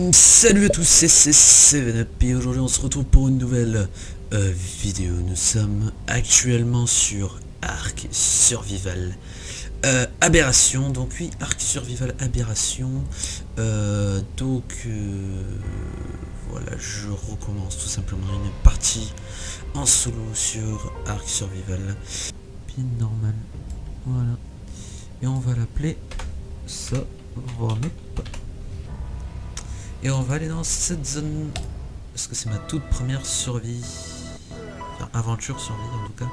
Donc salut à tous, c'est 7up et aujourd'hui on se retrouve pour une nouvelle vidéo. Nous sommes actuellement sur Ark Survival Aberration. Donc oui, Ark Survival Aberration. Voilà, je recommence tout simplement une partie en solo sur Ark Survival. Bien normal. Voilà. Et on va l'appeler ça. Et on va aller dans cette zone, parce que c'est ma toute première survie, enfin aventure survie en tout cas.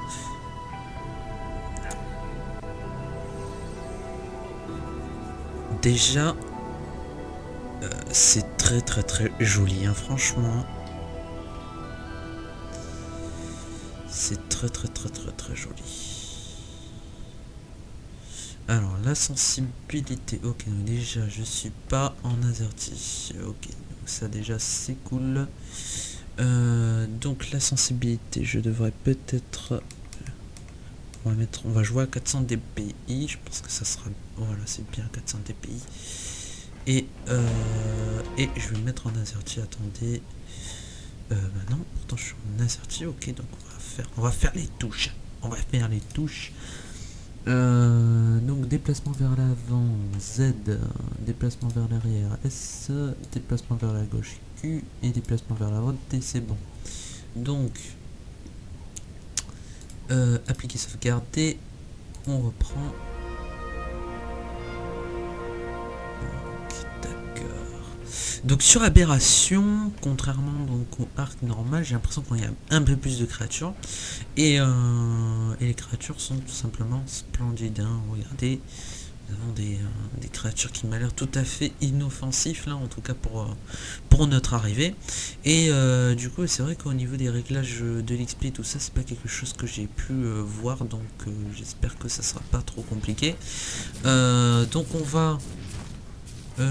Déjà, c'est très joli, hein, franchement. C'est très joli. Alors la sensibilité, ok, donc déjà je suis pas en AZERTY, ok, donc ça déjà c'est cool. Donc la sensibilité, je devrais peut-être, on va jouer à 400 dpi, je pense que ça sera, voilà, c'est bien 400 dpi. Et je vais mettre en AZERTY, attendez, bah non, pourtant je suis en AZERTY, ok, donc on va faire les touches, donc déplacement vers l'avant, Z, déplacement vers l'arrière, S, déplacement vers la gauche, Q, et déplacement vers la droite, T, c'est bon. Donc, appliquer, sauvegarder, on reprend. Donc sur Aberration, contrairement donc au Ark normal, j'ai l'impression qu'il y a un peu plus de créatures. Et les créatures sont tout simplement splendides, hein. Regardez, nous avons des créatures qui m'ont l'air tout à fait inoffensifs, là, en tout cas pour notre arrivée. Et du coup, c'est vrai qu'au niveau des réglages de l'XP, tout ça, c'est pas quelque chose que j'ai pu voir, donc j'espère que ça sera pas trop compliqué. Donc on va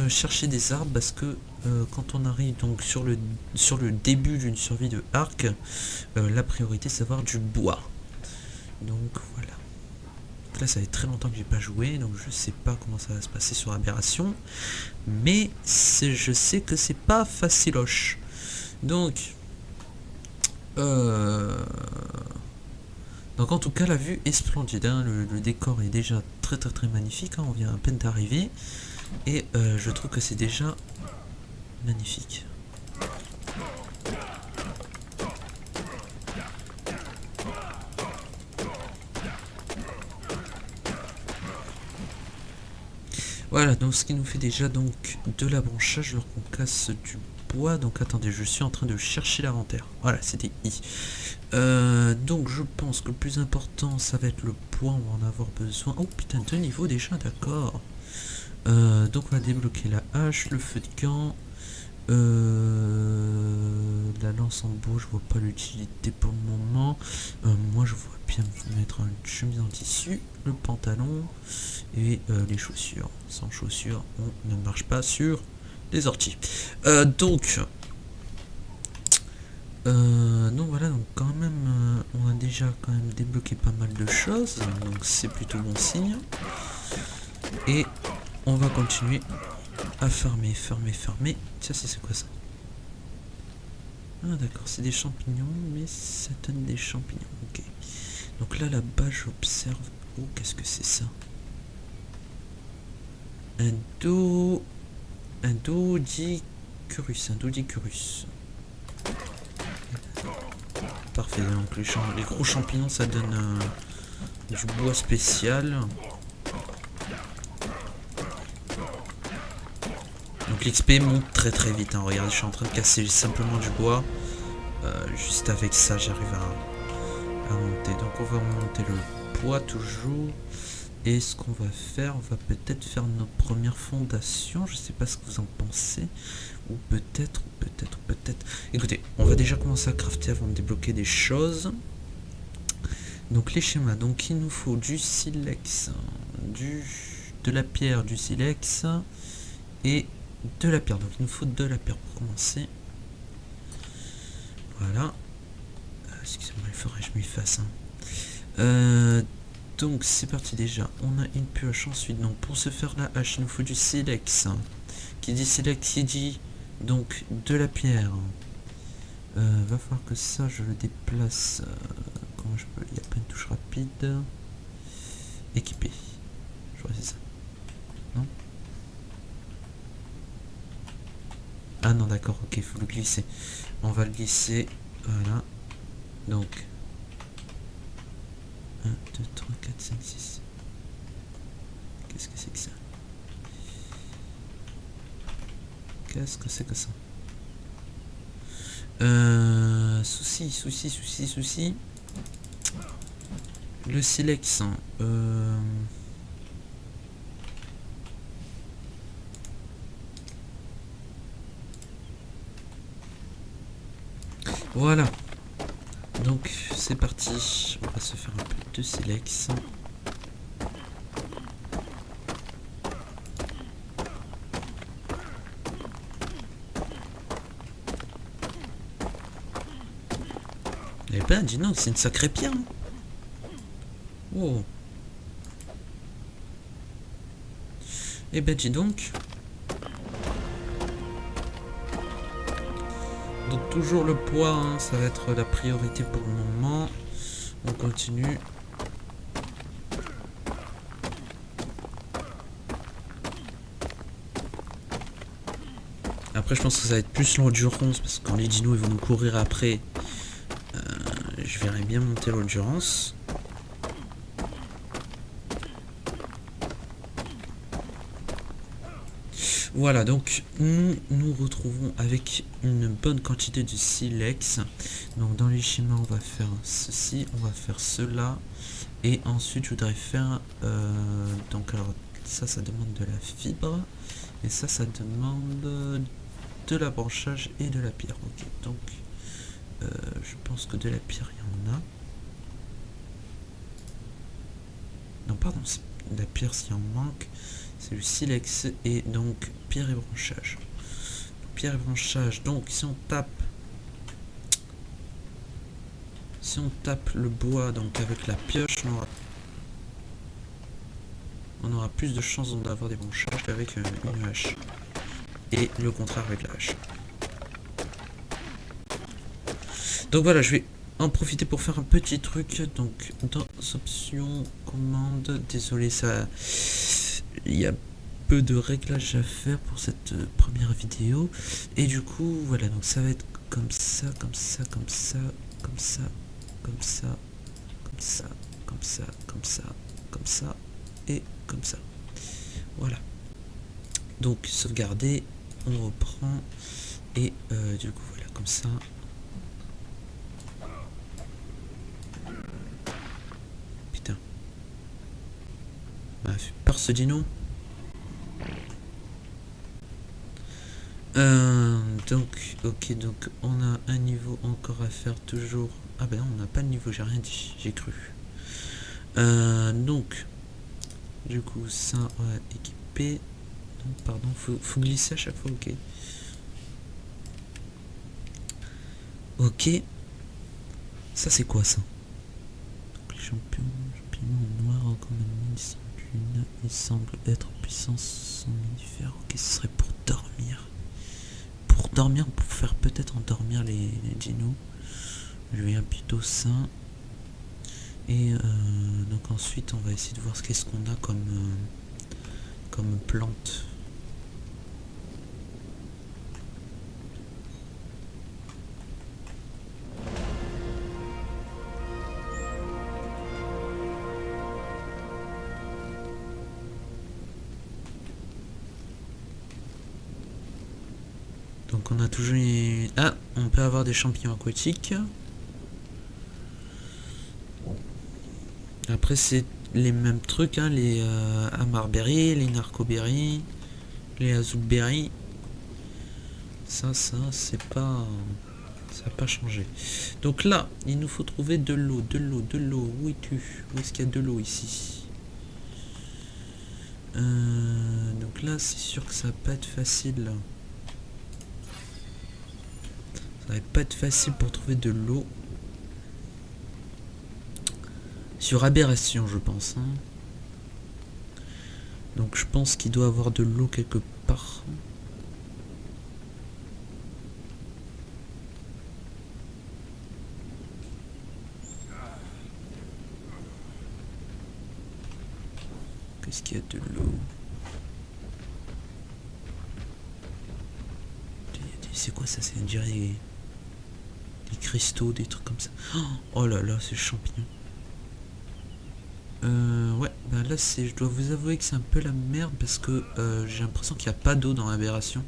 chercher des arbres, parce que quand on arrive donc sur le début d'une survie de Ark, la priorité c'est d'avoir du bois. Donc voilà. Donc là ça fait très longtemps que j'ai pas joué, donc je sais pas comment ça va se passer sur Aberration, mais je sais que c'est pas faciloche. Donc en tout cas la vue est splendide, hein. Le décor est déjà très magnifique, hein. On vient à peine d'arriver et je trouve que c'est déjà magnifique. Voilà, donc ce qui nous fait déjà donc de la branchage, alors qu'on casse du bois. Donc attendez, je suis en train de chercher l'inventaire. Voilà, c'était I. Donc je pense que le plus important ça va être le bois, on va en avoir besoin. Oh putain, 2 niveaux déjà, d'accord. Donc on va débloquer la hache, le feu de camp. La lance en bois, je vois pas l'utilité pour le moment. Moi je vois bien mettre une chemise en tissu, le pantalon et les chaussures. Sans chaussures on ne marche pas sur les orties. Donc voilà, donc quand même on a déjà quand même débloqué pas mal de choses, donc c'est plutôt bon signe. Et on va continuer à farmer. Tiens, c'est quoi ça? Ah d'accord, c'est des champignons, mais ça donne des champignons, ok. Donc là là-bas j'observe. Oh, qu'est-ce que c'est ça? Un dodicurus. Parfait, donc les gros champignons ça donne du bois spécial. Donc l'XP monte très vite, hein. Regardez, je suis en train de casser simplement du bois. Juste avec ça j'arrive à monter. Donc on va monter le bois toujours. Et ce qu'on va faire, on va peut-être faire notre première fondation. Je sais pas ce que vous en pensez. Ou peut-être. Écoutez, on va déjà commencer à crafter avant de débloquer des choses. Donc les schémas, donc il nous faut du silex, de la pierre, du silex et de la pierre. Donc il nous faut de la pierre pour commencer. Voilà. Excusez-moi, il faudrait que je m'y fasse. Donc c'est parti déjà. On a une pioche ensuite. Donc pour se faire la hache, il nous faut du silex. Qui dit silex, qui dit Donc de la pierre. Va falloir que ça je le déplace. Comment je peux? Il n'y a pas une touche rapide. Équipé. Je crois que c'est ça. Non? Ah non, d'accord, ok, il faut le glisser. On va le glisser. Voilà. Donc 1, 2, 3, 4, 5, 6. Qu'est-ce que c'est que ça? Qu'est-ce que c'est que ça? Souci. Le silex. Voilà. Donc c'est parti. On va se faire un peu de silex. Eh ben, dis donc, c'est une sacrée pierre. Hein. Oh. Eh ben, dis donc. Donc toujours le poids, hein, ça va être la priorité pour le moment. On continue. Après je pense que ça va être plus l'endurance, parce que quand les dinos ils vont nous courir après, je verrai bien monter l'endurance. Voilà, donc nous nous retrouvons avec une bonne quantité de silex. Donc dans les schémas on va faire ceci, on va faire cela. Et ensuite je voudrais faire... donc alors ça demande de la fibre. Et ça demande de la branchage et de la pierre. Ok, donc je pense que de la pierre il y en a. Non pardon, la pierre s'il en manque. C'est le silex et donc pierre et branchage. Pierre et branchage, donc si on tape le bois donc avec la pioche, on aura plus de chances d'avoir des branchages qu'avec une hache. Et le contraire avec la hache. Donc voilà, je vais en profiter pour faire un petit truc. Donc dans options, commande, désolé ça... Il y a peu de réglages à faire pour cette première vidéo. Et du coup, voilà, donc ça va être comme ça, comme ça, comme ça, comme ça, comme ça, comme ça, comme ça, comme ça, comme ça, et comme ça. Voilà. Donc sauvegarder, on reprend, et du coup, voilà, comme ça. Putain. M'a fait peur ce dino. Donc, ok, donc on a un niveau encore à faire toujours. Ah ben non, on n'a pas de niveau, j'ai rien dit, j'ai cru. Donc, du coup, ça, on va équiper. Non, pardon, faut glisser à chaque fois, ok. Ok. Ça, c'est quoi ça? Donc, les champignons noirs comme il semble être puissance somnifère. Ok, ce serait pour dormir. Pour dormir, pour faire peut-être endormir les dinos. Je vais plutôt ça. Et donc ensuite on va essayer de voir qu'est-ce qu'on a comme plante. Donc on a toujours les... Ah, on peut avoir des champignons aquatiques. Après c'est les mêmes trucs, hein, les amarberries, les narcoberries, les azulberries. Ça c'est pas... Ça n'a pas changé. Donc là, il nous faut trouver de l'eau, de l'eau, de l'eau. Où es-tu? Où est-ce qu'il y a de l'eau ici? Donc là, c'est sûr que ça va pas être facile. Ça va pas être facile pour trouver de l'eau. Sur aberration, je pense. Hein. Donc je pense qu'il doit avoir de l'eau quelque part. Est-ce qu'il y a de l'eau? C'est quoi ça? C'est, on dirait des cristaux, des trucs comme ça. Oh là là, c'est le champignon. Ouais, bah là c'est, je dois vous avouer que c'est un peu la merde parce que j'ai l'impression qu'il n'y a pas d'eau dans l'aberration.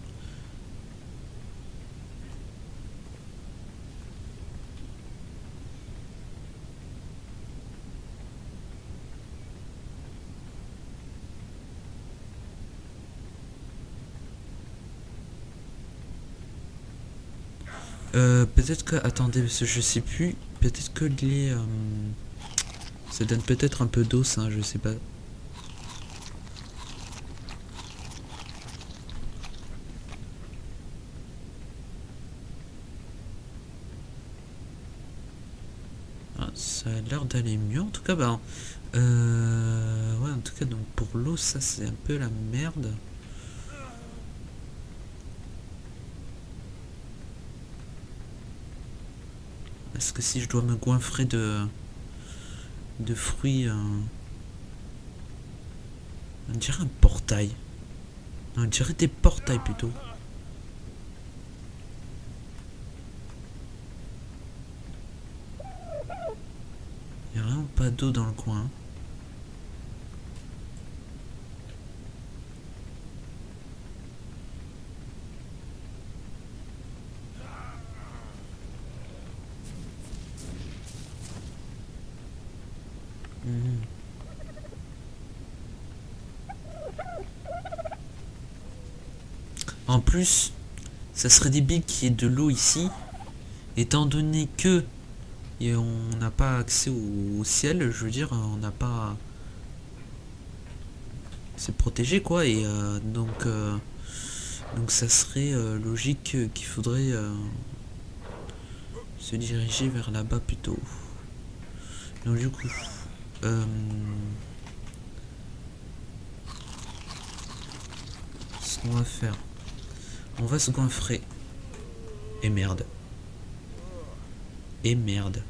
Peut-être que, attendez, parce que je sais plus, peut-être que les... ça donne peut-être un peu d'eau, ça, je sais pas. Ah, ça a l'air d'aller mieux, en tout cas, bah... ouais, en tout cas, donc pour l'eau, ça c'est un peu la merde. Est-ce que si je dois me goinfrer de fruits... on dirait un portail. On dirait des portails plutôt. Il n'y a vraiment pas d'eau dans le coin. Mhm. En plus, ça serait débile qu'il y ait de l'eau ici, étant donné que et on n'a pas accès au ciel, je veux dire, on n'a pas... C'est protégé quoi, et donc ça serait logique qu'il faudrait se diriger vers là-bas plutôt. Donc du coup... ce qu'on va faire... On va se goinfrer. Et merde. Et merde.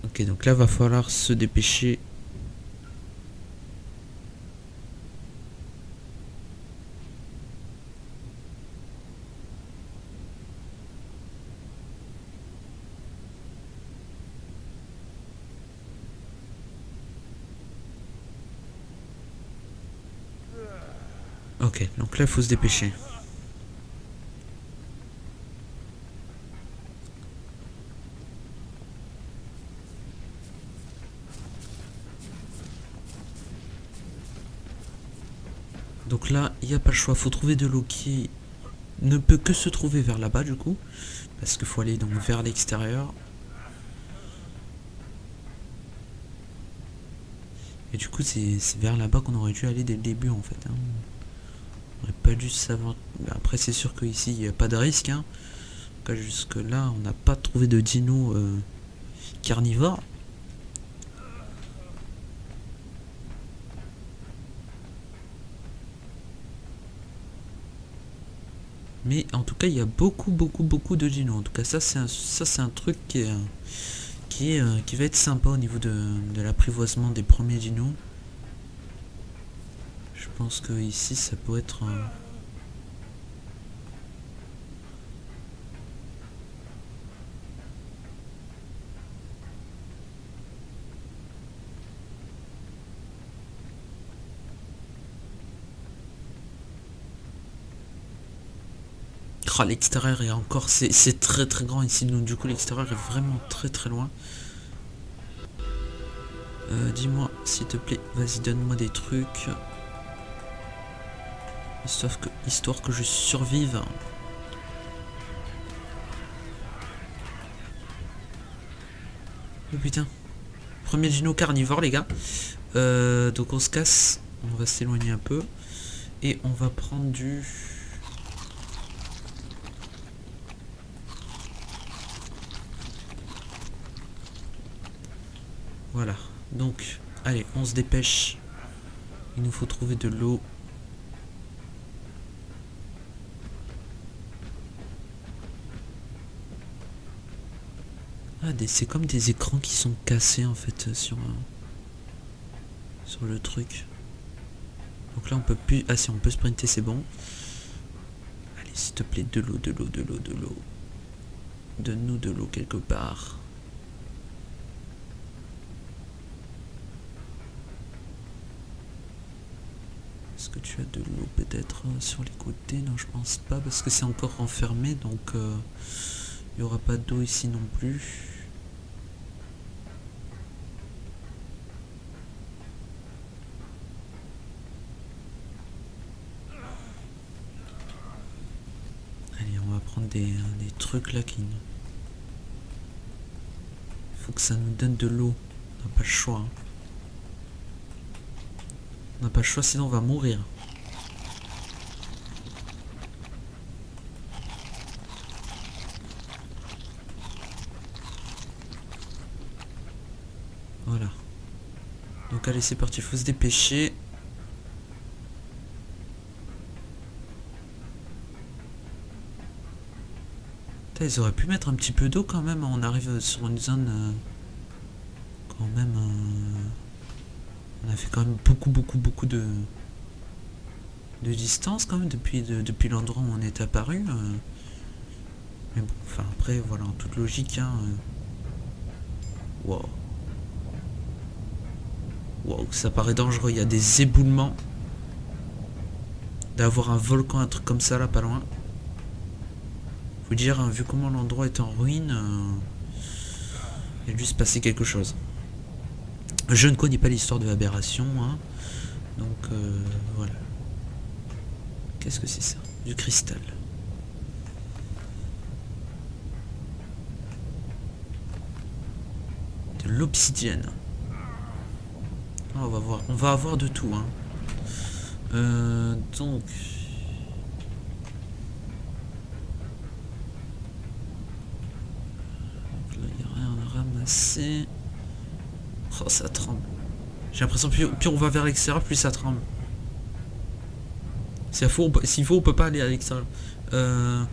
Ok, donc là va falloir se dépêcher. Ok, donc là il faut se dépêcher. Donc là, il n'y a pas le choix, faut trouver de l'eau qui ne peut que se trouver vers là-bas du coup. Parce qu'il faut aller donc vers l'extérieur. Et du coup, c'est vers là-bas qu'on aurait dû aller dès le début en fait. Hein. On aurait pas dû savoir... Après, c'est sûr qu'ici, il n'y a pas de risque. Hein. En tout cas, jusque là, on n'a pas trouvé de dino carnivore. Mais en tout cas, il y a beaucoup de dinos. En tout cas, ça c'est un truc qui va être sympa au niveau de l'apprivoisement des premiers dinos. Je pense que ici, ça peut être oh, l'extérieur est encore... C'est très grand ici. Donc du coup, l'extérieur est vraiment très loin. Dis-moi, s'il te plaît, vas-y, donne-moi des trucs. Histoire que je survive. Oh putain. Premier dino carnivore, les gars. Donc on se casse. On va s'éloigner un peu. Et on va prendre du... Voilà. Donc, allez, on se dépêche. Il nous faut trouver de l'eau. dirait c'est comme des écrans qui sont cassés en fait sur le truc. Donc là on peut plus... Ah si, on peut sprinter, c'est bon. Allez, s'il te plaît, de l'eau, de l'eau, de l'eau, de l'eau. Donne-nous de l'eau quelque part. Est-ce que tu as de l'eau peut-être sur les côtés? Non, je pense pas parce que c'est encore enfermé, donc il n'y aura pas d'eau ici non plus. Allez, on va prendre des trucs là qui... Faut que ça nous donne de l'eau. On n'a pas le choix. Hein. On n'a pas le choix, sinon on va mourir. Voilà. Donc allez, c'est parti, il faut se dépêcher. Putain, ils auraient pu mettre un petit peu d'eau quand même. On arrive sur une zone... quand même... on a fait quand même beaucoup de distance quand même depuis l'endroit où on est apparu. Mais bon, enfin après, voilà, en toute logique, hein. Wow. Wow, ça paraît dangereux, il y a des éboulements. D'avoir un volcan, un truc comme ça là, pas loin. Faut dire, hein, vu comment l'endroit est en ruine, il a dû se passer quelque chose. Je ne connais pas l'histoire de l'aberration, hein. Donc voilà. Qu'est-ce que c'est ça? Du cristal. De l'obsidienne. On va avoir de tout, hein. Donc... là, il n'y a rien à ramasser. Oh, ça tremble. J'ai l'impression que plus on va vers l'extérieur, plus ça tremble. S'il faut, on peut pas aller à l'extérieur. Ah,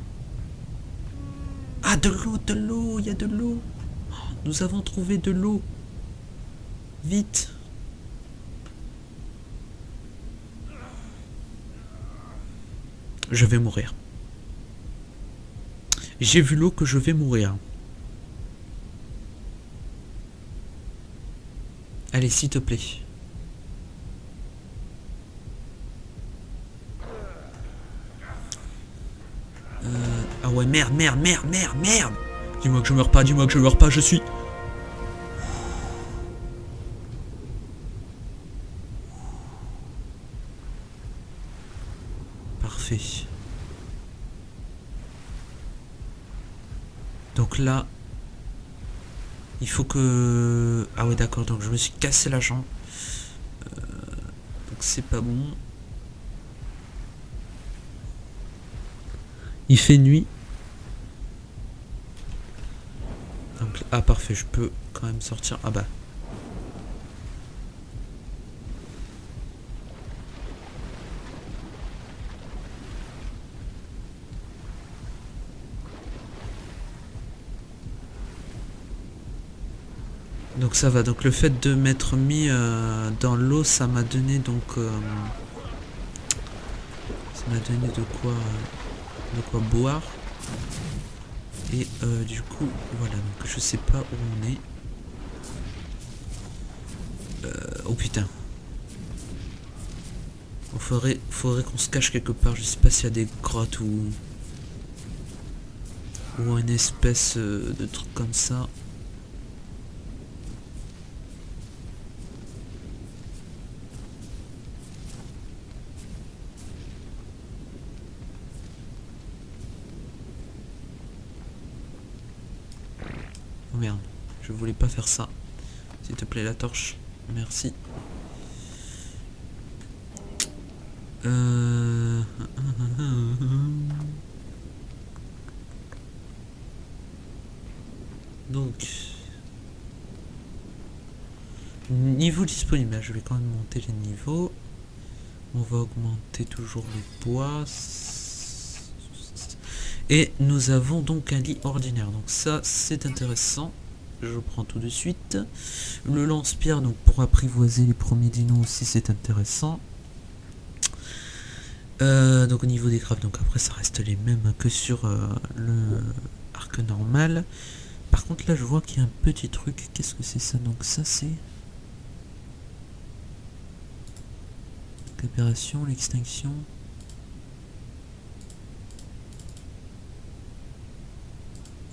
de l'eau, il y a de l'eau. Oh, nous avons trouvé de l'eau. Vite. Je vais mourir. J'ai vu l'eau que je vais mourir. Allez, s'il te plaît. Ah ouais, merde. Dis-moi que je meurs pas, je suis... Parfait. Donc là... il faut que... Ah ouais, d'accord, donc je me suis cassé la jambe. Donc c'est pas bon. Il fait nuit. Donc, ah parfait, je peux quand même sortir. Ah bah. Donc ça va, donc le fait de m'être mis dans l'eau, ça m'a donné donc... ça m'a donné de quoi boire. Et du coup, voilà, donc je sais pas où on est. Oh putain. Bon, faudrait qu'on se cache quelque part, je sais pas s'il y a des grottes ou une espèce de truc comme ça. Oh merde, je voulais pas faire ça. S'il te plaît, la torche. Merci. Donc... niveau disponible, je vais quand même monter les niveaux. On va augmenter toujours les bois. Et nous avons donc un lit ordinaire. Donc ça, c'est intéressant. je prends tout de suite. Le lance-pierre, donc pour apprivoiser les premiers dinos aussi, c'est intéressant. Donc au niveau des crafts, donc après ça reste les mêmes que sur le arc normal. Par contre là je vois qu'il y a un petit truc. Qu'est-ce que c'est ça? Donc ça c'est l'opération, l'extinction.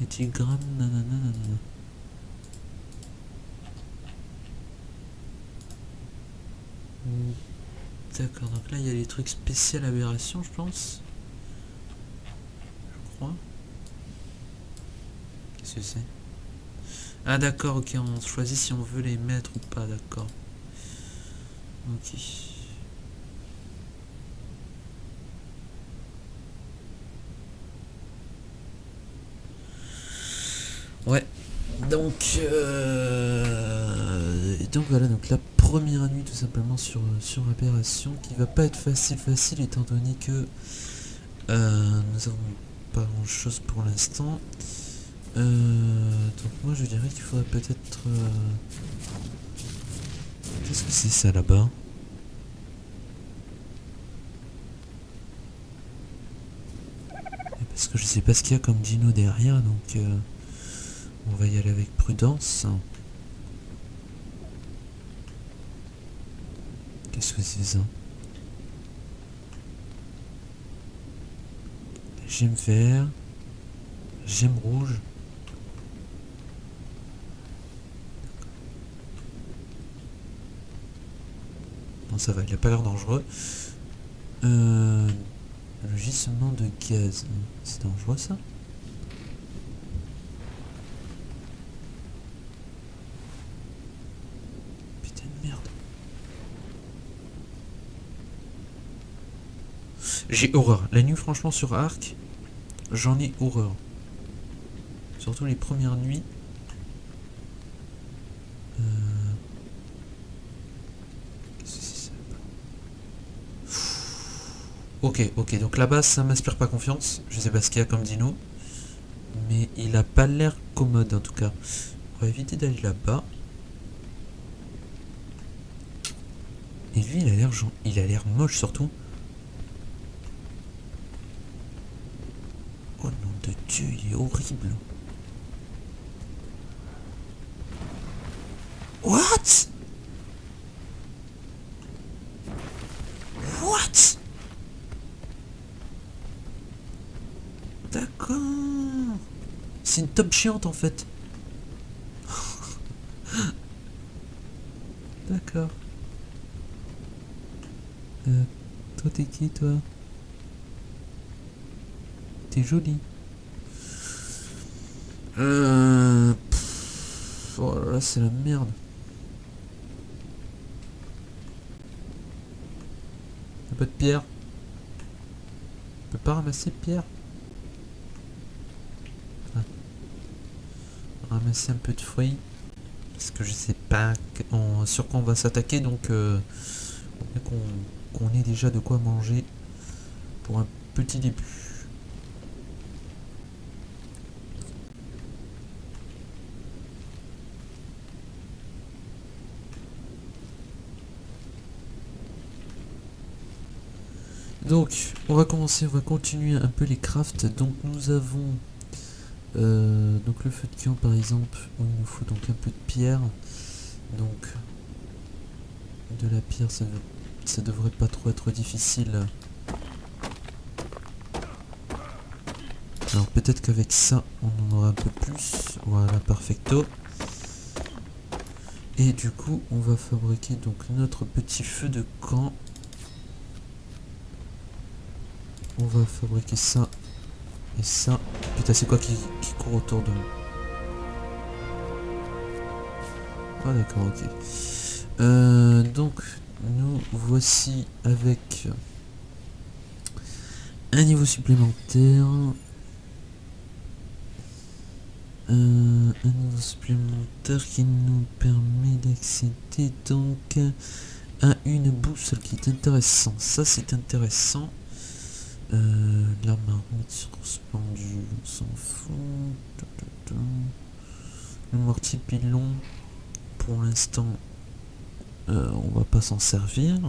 Étigramme, nanana, nanana. D'accord, donc là il y a les trucs spécial aberration, je pense. Je crois. Qu'est-ce que c'est? Ah d'accord, ok, on choisit si on veut les mettre ou pas, d'accord. Ok. Ouais. Donc voilà, donc la première nuit tout simplement sur Aberration, qui va pas être facile étant donné que nous avons pas grand chose pour l'instant. Donc moi je dirais qu'il faudrait peut-être... Qu'est-ce que c'est ça là-bas? Parce que je sais pas ce qu'il y a comme dino derrière, donc on va y aller avec prudence. Qu'est-ce que c'est ça? Gemme vert, gemme rouge. Non, ça va, il a pas l'air dangereux. Le gisement de gaz, c'est dangereux ça? Putain de merde. J'ai horreur. La nuit franchement sur Arc, j'en ai horreur. Surtout les premières nuits. Qu'est-ce que c'est ça? Ok, donc là-bas ça m'inspire pas confiance. Je sais pas ce qu'il y a comme dino. Mais il a pas l'air commode en tout cas. On va éviter d'aller là-bas. Et lui il a l'air moche surtout. Oh nom de Dieu, il est horrible. What? What? D'accord. C'est une top chiante en fait. D'accord. Toi t'es qui toi? T'es jolie. Oh là là, c'est la merde. Un peu de pierre. On peut pas ramasser de pierre. Ramasser un peu de fruits. Parce que je sais pas sur quoi on va s'attaquer, donc qu'on ait déjà de quoi manger pour un petit début. Donc, on va continuer un peu les crafts. Donc, nous avons donc le feu de camp par exemple, où il nous faut donc un peu de pierre. Donc, de la pierre, ça devrait pas trop être difficile. Alors, peut-être qu'avec ça, on en aura un peu plus. Voilà, perfecto. Et du coup, on va fabriquer donc notre petit feu de camp. On va fabriquer ça et ça. Putain, c'est quoi qui court autour de nous? Ah d'accord, ok. Donc, nous voici avec un niveau supplémentaire. Un niveau supplémentaire qui nous permet d'accéder donc à une boussole qui est intéressant. Ça c'est intéressant. La marmite suspendue, on s'en fout. Le mortier pilon, pour l'instant, on va pas s'en servir.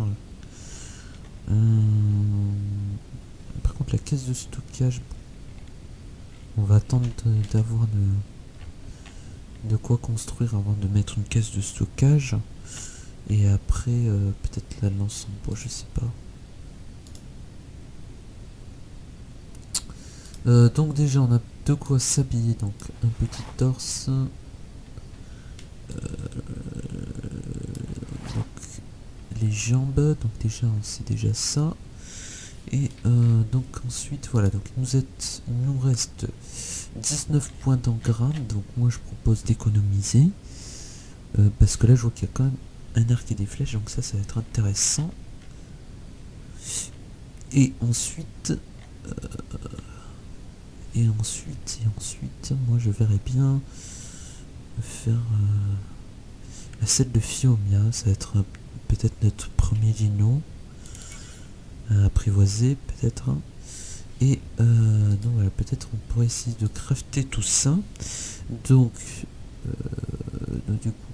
Par contre, la caisse de stockage, on va attendre d'avoir de quoi construire avant de mettre une caisse de stockage. Et après, peut-être la lance en bois, je sais pas. Donc déjà, on a de quoi s'habiller. Donc un petit torse. Donc les jambes. Donc déjà, c'est déjà ça. Et donc ensuite, voilà. Donc il nous reste 19 points d'engramme. Donc moi, je propose d'économiser. Parce que là, je vois qu'il y a quand même un arc et des flèches. Donc ça va être intéressant. Et ensuite... moi je verrais bien faire la selle de Phiomia, ça va être peut-être notre premier dino à apprivoiser peut-être. Et donc voilà, peut-être on pourrait essayer de crafter tout ça. Donc du coup,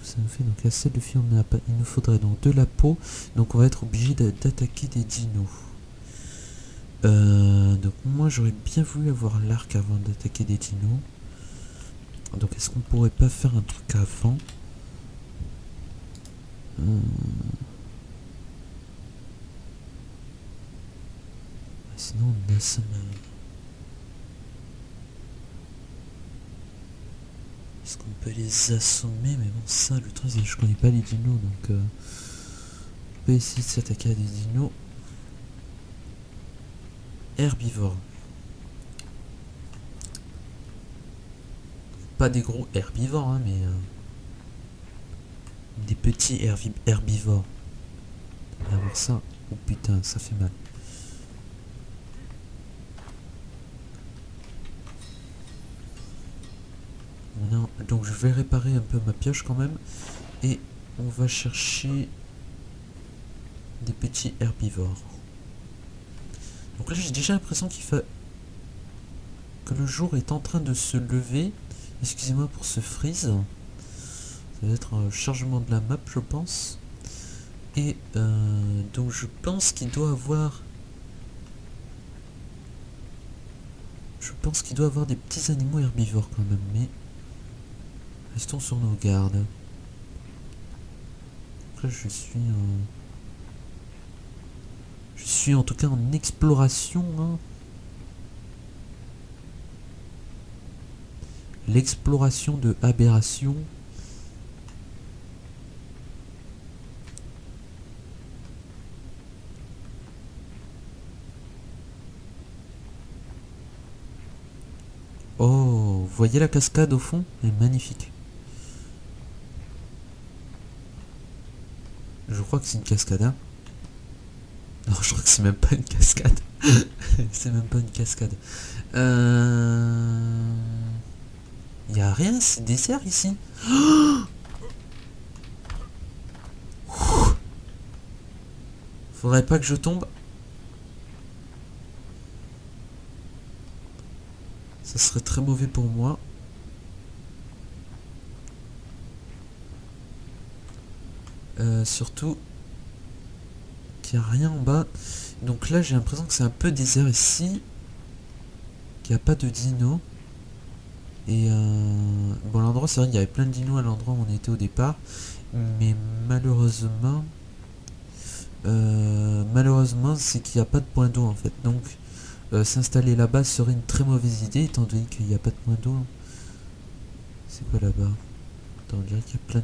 ça nous fait donc la selle de Phiomia, il nous faudrait donc de la peau, donc on va être obligé d'attaquer des dinos. Donc moi j'aurais bien voulu avoir l'arc avant d'attaquer des dinos. Donc est-ce qu'on pourrait pas faire un truc avant? Sinon on a ça. Est-ce qu'on peut les assommer? Mais bon, ça le truc c'est que je connais pas les dinos, donc on peut essayer de s'attaquer à des dinos herbivores. Pas des gros herbivores, hein, mais des petits herbivores. On va voir ça. Oh putain, ça fait mal. Donc je vais réparer un peu ma pioche quand même. Et on va chercher des petits herbivores. Donc là j'ai déjà l'impression que le jour est en train de se lever. Excusez-moi pour ce freeze. Ça va être un chargement de la map, je pense. Et donc je pense qu'il doit avoir... Je pense qu'il doit avoir des petits animaux herbivores quand même, mais... Restons sur nos gardes. Après je suis en tout cas en exploration, hein. L'exploration de aberration. Oh, vous voyez la cascade au fond? Elle est magnifique. Je crois que c'est une cascade, hein. Non, je crois que c'est même pas une cascade. C'est même pas une cascade. Y a rien, c'est désert ici. Faudrait pas que je tombe. Ça serait très mauvais pour moi. Surtout qu'il n'y a rien en bas. Donc là j'ai l'impression que c'est un peu désert ici. Qu'il n'y a pas de dino. Et bon, l'endroit c'est vrai qu'il y avait plein de dinos à l'endroit où on était au départ. Mais malheureusement... c'est qu'il n'y a pas de point d'eau en fait. Donc s'installer là-bas serait une très mauvaise idée étant donné qu'il n'y a pas de point d'eau. C'est quoi là-bas? Attends, on dirait qu'il y a plein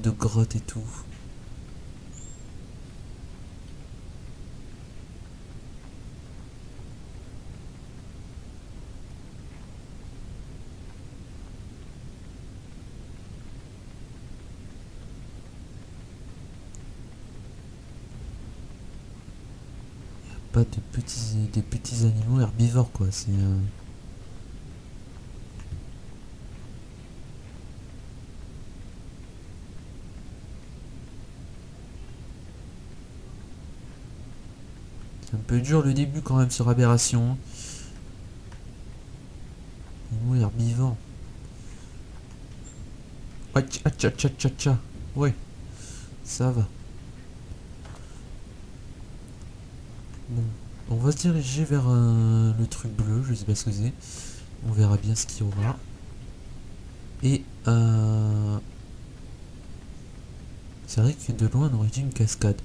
de grottes et tout. Pas des petits animaux herbivores quoi, c'est un peu dur le début quand même sur aberration. Animaux herbivores. Ah, tcha, tcha, tcha, tcha, tcha. Ouais, ça va. Bon, on va se diriger vers le truc bleu, je sais pas ce que c'est. On verra bien ce qu'il y aura. Et c'est vrai que de loin on aurait dit une cascade.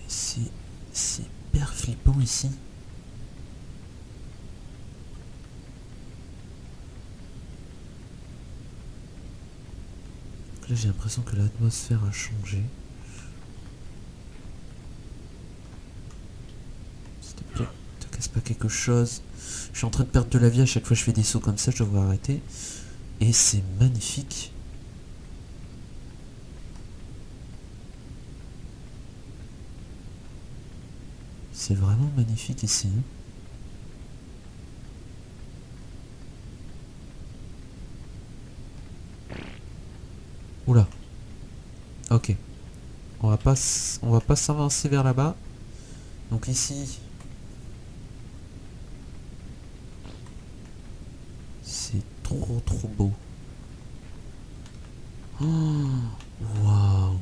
C'est hyper flippant ici. Là j'ai l'impression que l'atmosphère a changé. S'il te plaît, te casse pas quelque chose. Je suis en train de perdre de la vie à chaque fois que je fais des sauts comme ça, je devrais arrêter. Et c'est magnifique. C'est vraiment magnifique ici. Oula. Ok. On va pas s'avancer vers là-bas. Donc ici, c'est trop beau. Oh, waouh.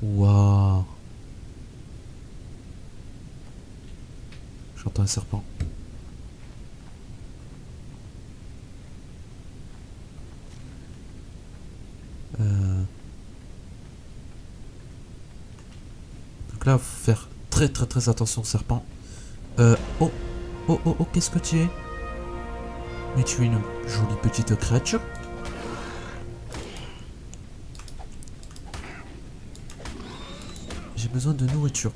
Waouh. J'entends un serpent. Donc là, faut faire très attention au serpent. Oh, qu'est-ce que tu es? Mais tu es une jolie petite créature. J'ai besoin de nourriture.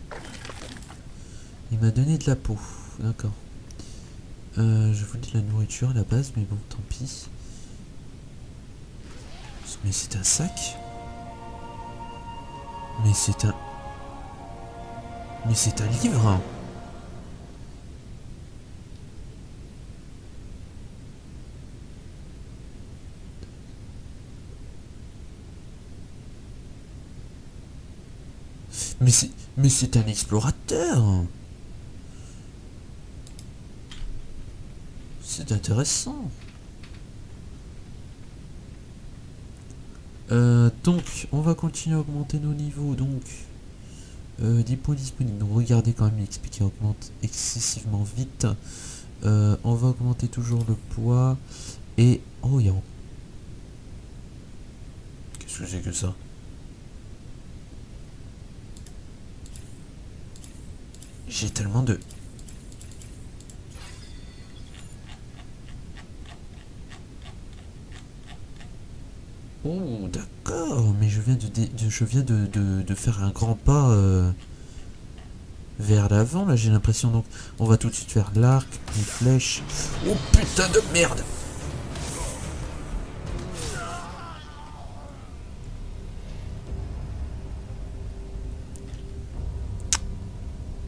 Il m'a donné de la peau. D'accord. Je voulais de la nourriture à la base, mais bon, tant pis. Mais c'est un sac? Mais c'est un... Mais c'est un livre! Mais c'est un explorateur! C'est intéressant. Donc, on va continuer à augmenter nos niveaux. Donc, 10 points disponibles. Donc, regardez quand même, l'expliquer augmente excessivement vite. On va augmenter toujours le poids. Et... Oh, il y a... Qu'est-ce que c'est que ça? J'ai tellement de... Oh, d'accord, mais je viens de faire un grand pas vers l'avant, là, j'ai l'impression. Donc, on va tout de suite faire l'arc, une flèche. Oh, putain de merde!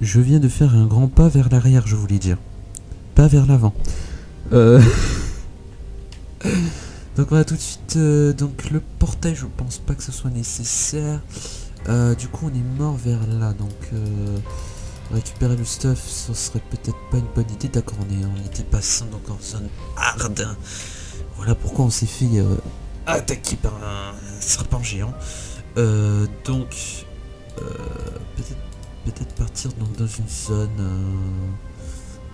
Je viens de faire un grand pas vers l'arrière, je voulais dire. Pas vers l'avant. Donc on va tout de suite... donc le portail, je pense pas que ce soit nécessaire. Du coup, on est mort vers là. Donc récupérer le stuff, ce serait peut-être pas une bonne idée. D'accord, on était passant donc en zone hard. Voilà pourquoi on s'est fait attaquer par un serpent géant. Donc peut-être partir donc dans une zone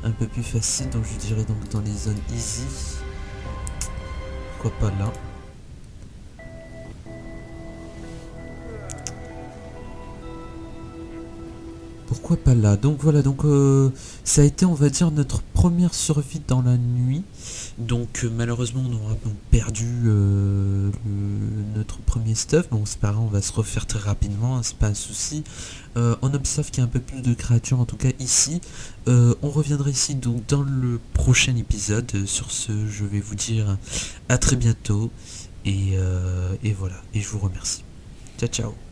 un peu plus facile. Donc je dirais donc dans les zones easy. Pourquoi pas là? Pourquoi pas là? Donc voilà, donc ça a été, on va dire, notre première survie dans la nuit. Donc malheureusement on aura perdu notre premier stuff. Bon, c'est pas grave, on va se refaire très rapidement, hein, c'est pas un souci. On observe qu'il y a un peu plus de créatures, en tout cas ici. On reviendra ici donc dans le prochain épisode. Sur ce, je vais vous dire à très bientôt. Et voilà, et je vous remercie. Ciao ciao.